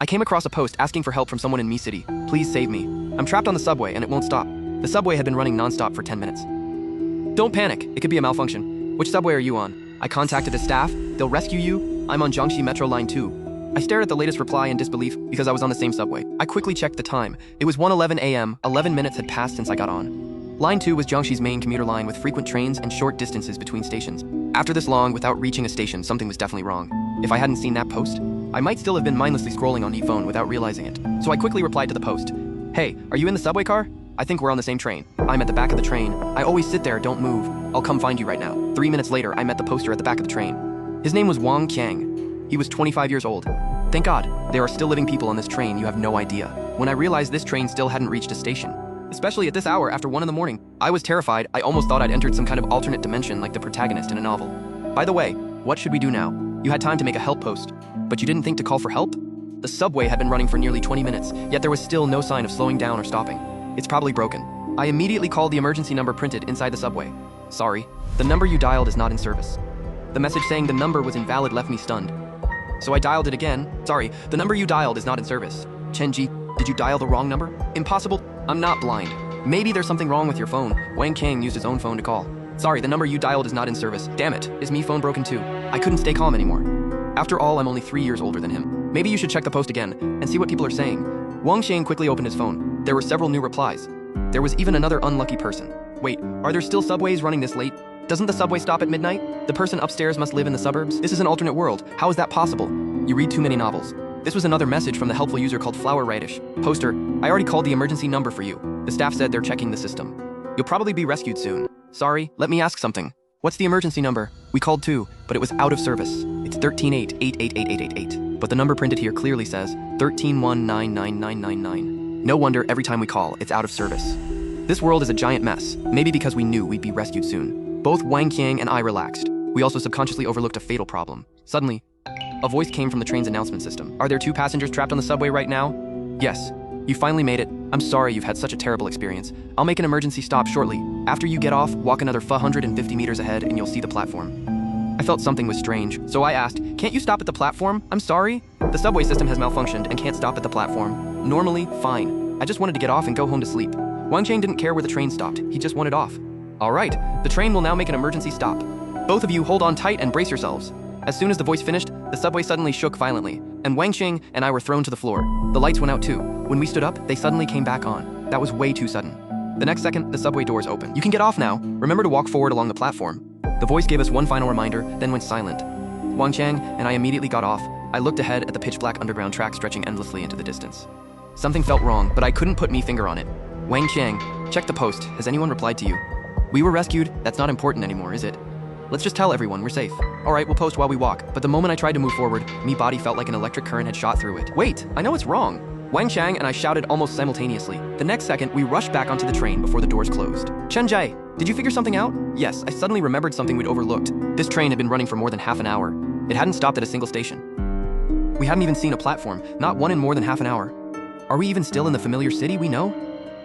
I came across a post asking for help from someone in Mi City. Please save me. I'm trapped on the subway and it won't stop. The subway had been running non-stop for 10 minutes. Don't panic, it could be a malfunction. Which subway are you on? I contacted the staff. They'll rescue you. I'm on Jiangxi Metro Line 2. I stared at the latest reply in disbelief because I was on the same subway. I quickly checked the time. It was 1:11 a.m. 11 minutes had passed since I got on. Line 2 was Jiangxi's main commuter line with frequent trains and short distances between stations. After this long, without reaching a station, something was definitely wrong. If I hadn't seen that post, I might still have been mindlessly scrolling on e-phone without realizing it. So I quickly replied to the post. Hey, are you in the subway car? I think we're on the same train. I'm at the back of the train. I always sit there, don't move. I'll come find you right now. 3 minutes later, I met the poster at the back of the train. His name was Wang Qiang. He was 25 years old. Thank God, there are still living people on this train, you have no idea. When I realized this train still hadn't reached a station, especially at this hour after 1 in the morning, I was terrified. I almost thought I'd entered some kind of alternate dimension like the protagonist in a novel. By the way, what should we do now? You had time to make a help post, but you didn't think to call for help? The subway had been running for nearly 20 minutes, yet there was still no sign of slowing down or stopping. It's probably broken. I immediately called the emergency number printed inside the subway. Sorry, the number you dialed is not in service. The message saying the number was invalid left me stunned. So I dialed it again. Sorry, the number you dialed is not in service. Chenji, did you dial the wrong number? Impossible. I'm not blind. Maybe there's something wrong with your phone. Wang Qiang used his own phone to call. Sorry, the number you dialed is not in service. Damn it, is me phone broken too? I couldn't stay calm anymore. After all, I'm only 3 years older than him. Maybe you should check the post again and see what people are saying. Wang Qiang quickly opened his phone. There were several new replies. There was even another unlucky person. Wait, are there still subways running this late? Doesn't the subway stop at midnight? The person upstairs must live in the suburbs? This is an alternate world. How is that possible? You read too many novels. This was another message from the helpful user called Flower Radish. Poster, I already called the emergency number for you. The staff said they're checking the system. You'll probably be rescued soon. Sorry, let me ask something. What's the emergency number? We called too, but it was out of service. It's 13-8-888-888. But the number printed here clearly says 13-1-99999. No wonder every time we call, it's out of service. This world is a giant mess, maybe because we knew we'd be rescued soon. Both Wang Qiang and I relaxed. We also subconsciously overlooked a fatal problem. Suddenly, a voice came from the train's announcement system. Are there 2 passengers trapped on the subway right now? Yes. You finally made it. I'm sorry you've had such a terrible experience. I'll make an emergency stop shortly. After you get off, walk another 450 meters ahead and you'll see the platform. I felt something was strange, so I asked, can't you stop at the platform? I'm sorry. The subway system has malfunctioned and can't stop at the platform. Normally, fine. I just wanted to get off and go home to sleep. Wang Qiang didn't care where the train stopped. He just wanted off. All right, the train will now make an emergency stop. Both of you hold on tight and brace yourselves. As soon as the voice finished, the subway suddenly shook violently, and Wang Qiang and I were thrown to the floor. The lights went out too. When we stood up, they suddenly came back on. That was way too sudden. The next second, the subway doors opened. You can get off now. Remember to walk forward along the platform. The voice gave us one final reminder, then went silent. Wang Qiang and I immediately got off. I looked ahead at the pitch-black underground track stretching endlessly into the distance. Something felt wrong, but I couldn't put my finger on it. Wang Qiang, check the post. Has anyone replied to you? We were rescued. That's not important anymore, is it? Let's just tell everyone we're safe. All right, we'll post while we walk. But the moment I tried to move forward, me body felt like an electric current had shot through it. Wait, I know it's wrong. Wang Qiang and I shouted almost simultaneously. The next second, we rushed back onto the train before the doors closed. Chenjie, did you figure something out? Yes, I suddenly remembered something we'd overlooked. This train had been running for more than half an hour. It hadn't stopped at a single station. We hadn't even seen a platform, not one in more than half an hour. Are we even still in the familiar city we know?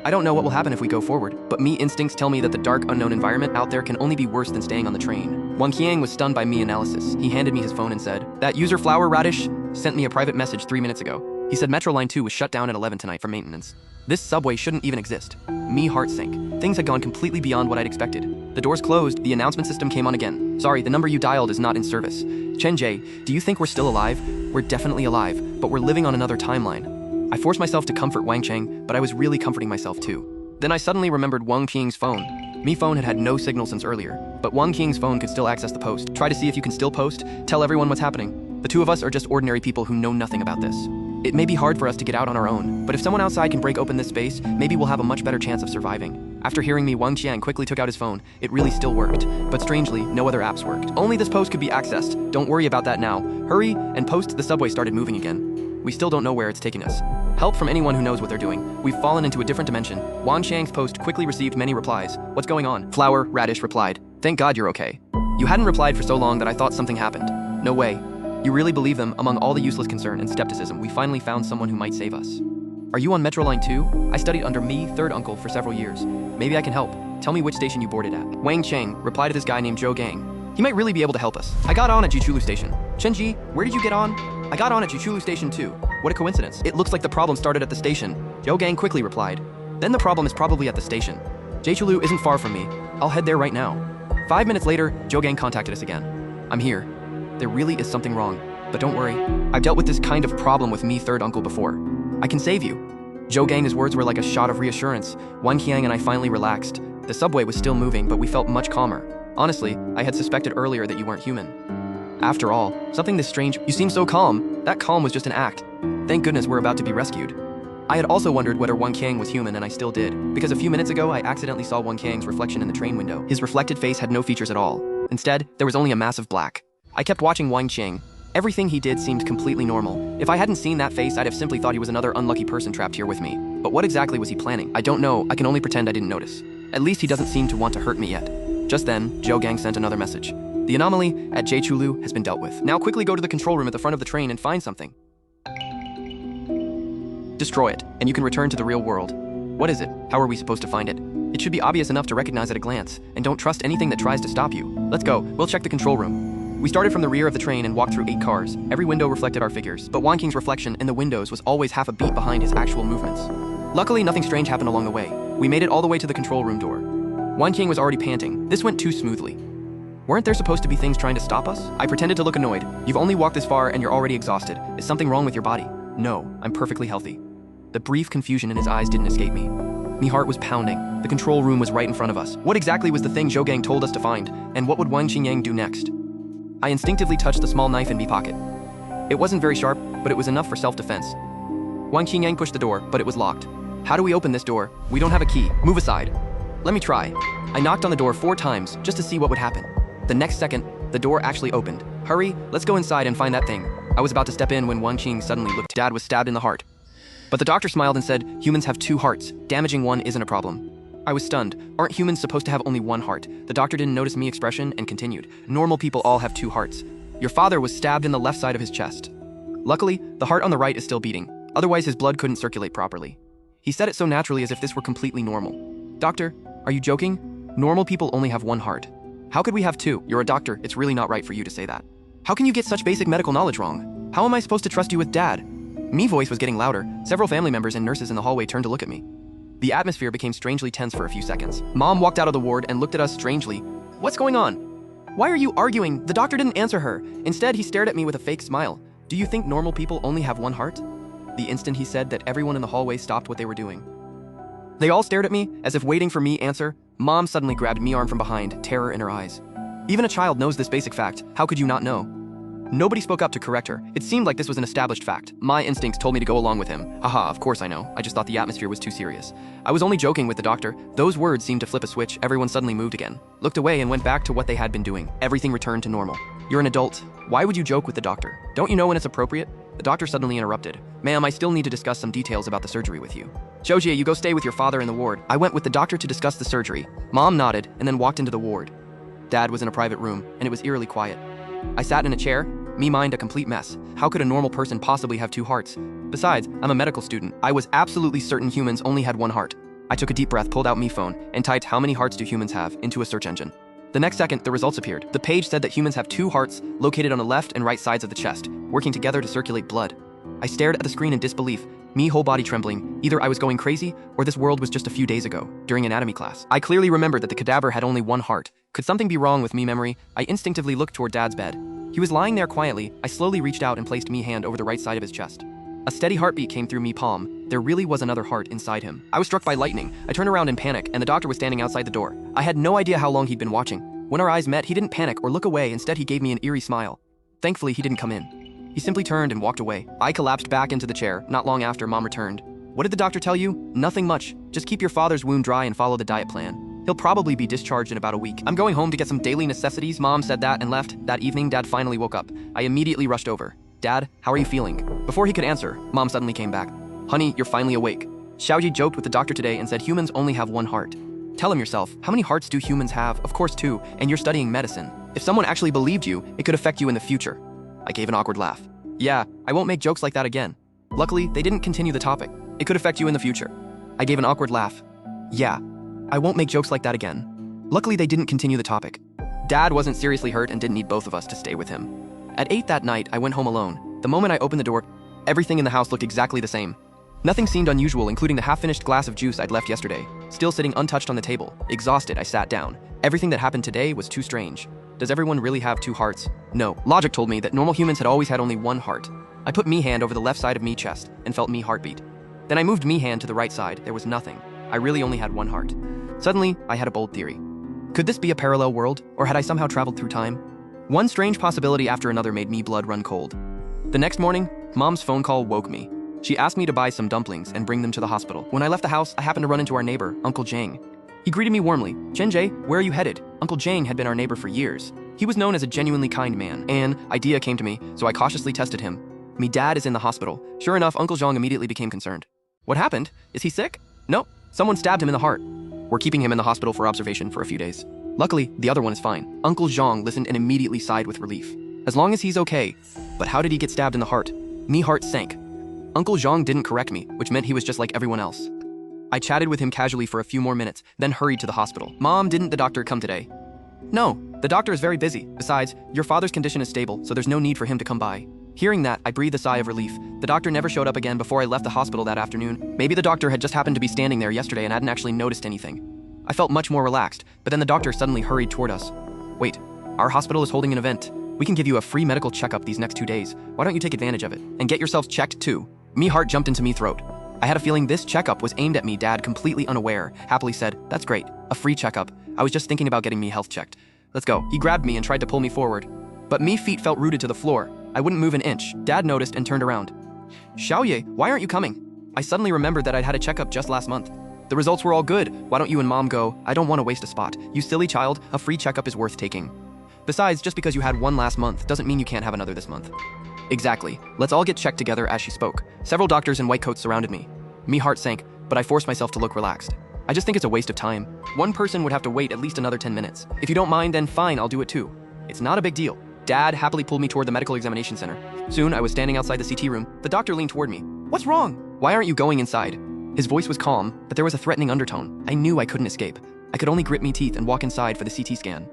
I don't know what will happen if we go forward, but me instincts tell me that the dark, unknown environment out there can only be worse than staying on the train. Wang Qiang was stunned by me analysis. He handed me his phone and said, that user Flower Radish sent me a private message 3 minutes ago. He said Metro Line 2 was shut down at 11 tonight for maintenance. This subway shouldn't even exist. Me heart sank. Things had gone completely beyond what I'd expected. The doors closed, the announcement system came on again. Sorry, the number you dialed is not in service. Chenjie, do you think we're still alive? We're definitely alive, but we're living on another timeline. I forced myself to comfort Wang Qiang, but I was really comforting myself too. Then I suddenly remembered Wang Qiang's phone. Me phone had no signal since earlier, but Wang Qiang's phone could still access the post. Try to see if you can still post. Tell everyone what's happening. The two of us are just ordinary people who know nothing about this. It may be hard for us to get out on our own, but if someone outside can break open this space, maybe we'll have a much better chance of surviving. After hearing me, Wang Qiang quickly took out his phone. It really still worked, but strangely, no other apps worked. Only this post could be accessed. Don't worry about that now. Hurry, and post. The subway started moving again. We still don't know where it's taking us. Help from anyone who knows what they're doing. We've fallen into a different dimension. Wang Qiang's post quickly received many replies. What's going on? Flower Radish replied. Thank God you're okay. You hadn't replied for so long that I thought something happened. No way. You really believe them? Among all the useless concern and skepticism, we finally found someone who might save us. Are you on Metro Line 2? I studied under me, third uncle, for several years. Maybe I can help. Tell me which station you boarded at. Wang Qiang replied to this guy named Zhou Gang. He might really be able to help us. I got on at Jichulu Station. Chenji, where did you get on? I got on at Jichulu Station too. What a coincidence. It looks like the problem started at the station. Joe Gang quickly replied. Then the problem is probably at the station. Jechulu isn't far from me. I'll head there right now. 5 minutes later, Joe Gang contacted us again. I'm here. There really is something wrong. But don't worry. I've dealt with this kind of problem with me third uncle before. I can save you. Joe Gang's words were like a shot of reassurance. Wang Qiang and I finally relaxed. The subway was still moving, but we felt much calmer. Honestly, I had suspected earlier that you weren't human. After all, something this strange. You seem so calm. That calm was just an act. Thank goodness we're about to be rescued. I had also wondered whether Wang Qiang was human, and I still did, because a few minutes ago I accidentally saw Wang Qiang's reflection in the train window. His reflected face had no features at all. Instead, there was only a mass of black. I kept watching Wang Qiang. Everything he did seemed completely normal. If I hadn't seen that face, I'd have simply thought he was another unlucky person trapped here with me. But what exactly was he planning? I don't know. I can only pretend I didn't notice. At least he doesn't seem to want to hurt me yet. Just then, Joe Gang sent another message. The anomaly at Jechulu has been dealt with. Now quickly go to the control room at the front of the train and find something. Destroy it, and you can return to the real world. What is it? How are we supposed to find it? It should be obvious enough to recognize at a glance, and don't trust anything that tries to stop you. Let's go. We'll check the control room. We started from the rear of the train and walked through 8 cars. Every window reflected our figures, but Wang Qing's reflection in the windows was always half a beat behind his actual movements. Luckily, nothing strange happened along the way. We made it all the way to the control room door. Wang Qing was already panting. This went too smoothly. Weren't there supposed to be things trying to stop us? I pretended to look annoyed. You've only walked this far and you're already exhausted. Is something wrong with your body? No, I'm perfectly healthy. The brief confusion in his eyes didn't escape me. My heart was pounding. The control room was right in front of us. What exactly was the thing Zhou Gang told us to find? And what would Wang Qingyang do next? I instinctively touched the small knife in my pocket. It wasn't very sharp, but it was enough for self-defense. Wang Qingyang pushed the door, but it was locked. How do we open this door? We don't have a key. Move aside. Let me try. I knocked on the door 4 times just to see what would happen. The next second, the door actually opened. Hurry, let's go inside and find that thing. I was about to step in when Wang Qing suddenly looked. Dad was stabbed in the heart. But the doctor smiled and said, humans have 2 hearts. Damaging one isn't a problem. I was stunned. Aren't humans supposed to have only 1 heart? The doctor didn't notice me expression and continued. Normal people all have 2 hearts. Your father was stabbed in the left side of his chest. Luckily, the heart on the right is still beating. Otherwise, his blood couldn't circulate properly. He said it so naturally as if this were completely normal. Doctor, are you joking? Normal people only have 1 heart. How could we have 2? You're a doctor. It's really not right for you to say that. How can you get such basic medical knowledge wrong? How am I supposed to trust you with Dad? Me voice was getting louder. Several family members and nurses in the hallway turned to look at me. The atmosphere became strangely tense for a few seconds. Mom walked out of the ward and looked at us strangely. What's going on? Why are you arguing? The doctor didn't answer her. Instead, he stared at me with a fake smile. Do you think normal people only have 1 heart? The instant he said that, everyone in the hallway stopped what they were doing. They all stared at me, as if waiting for me answer. Mom suddenly grabbed me arm from behind, terror in her eyes. Even a child knows this basic fact. How could you not know? Nobody spoke up to correct her. It seemed like this was an established fact. My instincts told me to go along with him. Haha, of course I know. I just thought the atmosphere was too serious. I was only joking with the doctor. Those words seemed to flip a switch. Everyone suddenly moved again, looked away and went back to what they had been doing. Everything returned to normal. You're an adult. Why would you joke with the doctor? Don't you know when it's appropriate? The doctor suddenly interrupted. Ma'am, I still need to discuss some details about the surgery with you. Shoji, you go stay with your father in the ward. I went with the doctor to discuss the surgery. Mom nodded and then walked into the ward. Dad was in a private room, and it was eerily quiet. I sat in a chair, me mind a complete mess. How could a normal person possibly have 2 hearts? Besides, I'm a medical student. I was absolutely certain humans only had 1 heart. I took a deep breath, pulled out my phone, and typed how many hearts do humans have into a search engine. The next second, the results appeared. The page said that humans have 2 hearts located on the left and right sides of the chest, working together to circulate blood. I stared at the screen in disbelief, me whole body trembling. Either I was going crazy, or this world was just a few days ago, during anatomy class. I clearly remembered that the cadaver had only 1 heart. Could something be wrong with me memory? I instinctively looked toward Dad's bed. He was lying there quietly. I slowly reached out and placed me hand over the right side of his chest. A steady heartbeat came through me palm. There really was another heart inside him. I was struck by lightning. I turned around in panic, and the doctor was standing outside the door. I had no idea how long he'd been watching. When our eyes met, he didn't panic or look away. Instead, he gave me an eerie smile. Thankfully, he didn't come in. He simply turned and walked away. I collapsed back into the chair. Not long after, Mom returned. What did the doctor tell you? Nothing much. Just keep your father's wound dry and follow the diet plan. He'll probably be discharged in about a week. I'm going home to get some daily necessities. Mom said that and left. That evening, Dad finally woke up. I immediately rushed over. Dad, how are you feeling? Before he could answer, Mom suddenly came back. Honey, you're finally awake. Xiaoji joked with the doctor today and said humans only have 1 heart. Tell him yourself, how many hearts do humans have? Of course 2, and you're studying medicine. If someone actually believed you, it could affect you in the future. I gave an awkward laugh. Yeah, I won't make jokes like that again. Luckily, they didn't continue the topic. It could affect you in the future. I gave an awkward laugh. Yeah, I won't make jokes like that again. Luckily, they didn't continue the topic. Dad wasn't seriously hurt and didn't need both of us to stay with him. At 8 that night, I went home alone. The moment I opened the door, Everything in the house looked exactly the same. Nothing seemed unusual, including the half-finished glass of juice I'd left yesterday, still sitting untouched on the table. Exhausted, I sat down. Everything that happened today was too strange. Does everyone really have two hearts? No. Logic told me that normal humans had always had only one heart. I put me hand over the left side of me chest and felt me heartbeat. Then I moved me hand to the right side. There was nothing. I really only had one heart. Suddenly, I had a bold theory. Could this be a parallel world, or had I somehow traveled through time? One strange possibility after another made me blood run cold. The next morning, Mom's phone call woke me. She asked me to buy some dumplings and bring them to the hospital. When I left the house, I happened to run into our neighbor, Uncle Jang. He greeted me warmly. "Chenjie, where are you headed?" Uncle Jang had been our neighbor for years. He was known as a genuinely kind man. An idea came to me, so I cautiously tested him. "Me dad is in the hospital." Sure enough, Uncle Jang immediately became concerned. "What happened? Is he sick?" "No, someone stabbed him in the heart. We're keeping him in the hospital for observation for a few days." Luckily, the other one is fine. Uncle Zhang listened and immediately sighed with relief. As long as he's okay. But how did he get stabbed in the heart? Me heart sank. Uncle Zhang didn't correct me, which meant he was just like everyone else. I chatted with him casually for a few more minutes, then hurried to the hospital. "Mom, didn't the doctor come today?" "No, the doctor is very busy. Besides, your father's condition is stable, so there's no need for him to come by." Hearing that, I breathed a sigh of relief. The doctor never showed up again before I left the hospital that afternoon. Maybe the doctor had just happened to be standing there yesterday and hadn't actually noticed anything. I felt much more relaxed, but then the doctor suddenly hurried toward us. "Wait, our hospital is holding an event. We can give you a free medical checkup these next 2 days. Why don't you take advantage of it? And get yourselves checked too." Me heart jumped into me throat. I had a feeling this checkup was aimed at me. Dad, completely unaware, happily said, "That's great, a free checkup. I was just thinking about getting me health checked. Let's go." He grabbed me and tried to pull me forward. But me feet felt rooted to the floor. I wouldn't move an inch. Dad noticed and turned around. "Xiaoye, why aren't you coming?" I suddenly remembered that I'd had a checkup just last month. "The results were all good. Why don't you and Mom go? I don't want to waste a spot." "You silly child, a free checkup is worth taking. Besides, just because you had one last month doesn't mean you can't have another this month." "Exactly. Let's all get checked together." As she spoke, several doctors in white coats surrounded me. Me heart sank, but I forced myself to look relaxed. I just think it's a waste of time. One person would have to wait at least another 10 minutes. If you don't mind, then fine, I'll do it too. It's not a big deal. Dad happily pulled me toward the medical examination center. Soon, I was standing outside the CT room. The doctor leaned toward me. "What's wrong? Why aren't you going inside?" His voice was calm, but there was a threatening undertone. I knew I couldn't escape. I could only grit me teeth and walk inside for the CT scan.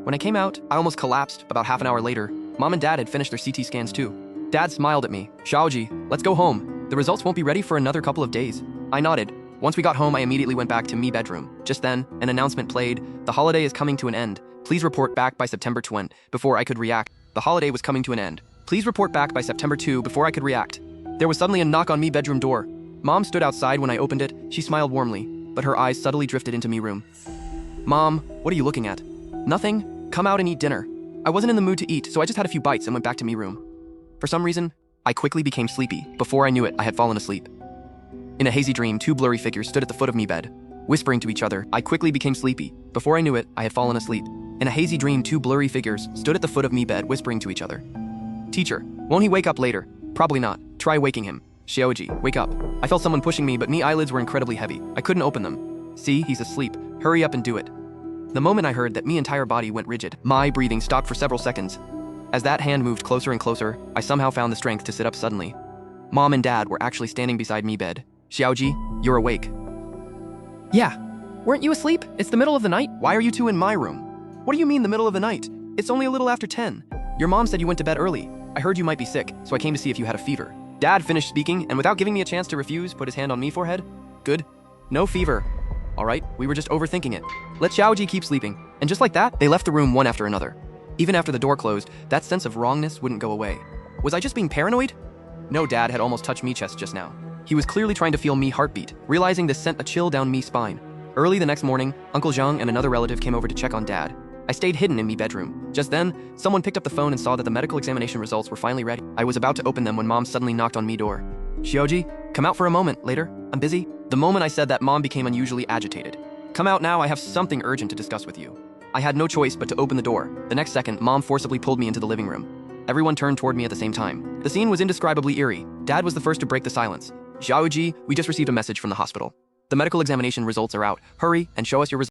When I came out, I almost collapsed. About half an hour later, Mom and Dad had finished their CT scans too. Dad smiled at me. "Xiaoji, let's go home. The results won't be ready for another couple of days." I nodded. Once we got home, I immediately went back to me bedroom. Just then, an announcement played. "The holiday is coming to an end. Please report back by September 20." Before I could react, the holiday was coming to an end. "Please report back by September 2." Before I could react, there was suddenly a knock on me bedroom door. Mom stood outside when I opened it. She smiled warmly, but her eyes subtly drifted into me room. "Mom, what are you looking at?" "Nothing. Come out and eat dinner." I wasn't in the mood to eat, so I just had a few bites and went back to me room. For some reason, I quickly became sleepy. Before I knew it, I had fallen asleep. In a hazy dream, two blurry figures stood at the foot of me bed, whispering to each other. I quickly became sleepy. Before I knew it, I had fallen asleep. In a hazy dream, two blurry figures stood at the foot of me bed, whispering to each other. "Teacher, won't he wake up later?" "Probably not. Try waking him." "Xiaoji, wake up." I felt someone pushing me, but me eyelids were incredibly heavy. I couldn't open them. "See, he's asleep. Hurry up and do it." The moment I heard that, me entire body went rigid. My breathing stopped for several seconds. As that hand moved closer and closer, I somehow found the strength to sit up suddenly. Mom and Dad were actually standing beside me bed. "Xiaoji, you're awake." "Yeah. Weren't you asleep? It's the middle of the night. Why are you two in my room?" "What do you mean the middle of the night? It's only a little after 10. Your mom said you went to bed early. I heard you might be sick, so I came to see if you had a fever." Dad finished speaking, and without giving me a chance to refuse, put his hand on me forehead. "Good. No fever. All right, we were just overthinking it. Let Xiaoji keep sleeping." And just like that, they left the room one after another. Even after the door closed, that sense of wrongness wouldn't go away. Was I just being paranoid? No, Dad had almost touched me chest just now. He was clearly trying to feel me heartbeat. Realizing this sent a chill down me spine. Early the next morning, Uncle Zhang and another relative came over to check on Dad. I stayed hidden in me bedroom. Just then, someone picked up the phone and saw that the medical examination results were finally ready. I was about to open them when Mom suddenly knocked on me door. "Xiaoji, come out for a moment later. I'm busy." The moment I said that, Mom became unusually agitated. "Come out now, I have something urgent to discuss with you." I had no choice but to open the door. The next second, Mom forcibly pulled me into the living room. Everyone turned toward me at the same time. The scene was indescribably eerie. Dad was the first to break the silence. "Xiaoji, we just received a message from the hospital. The medical examination results are out. Hurry and show us your results."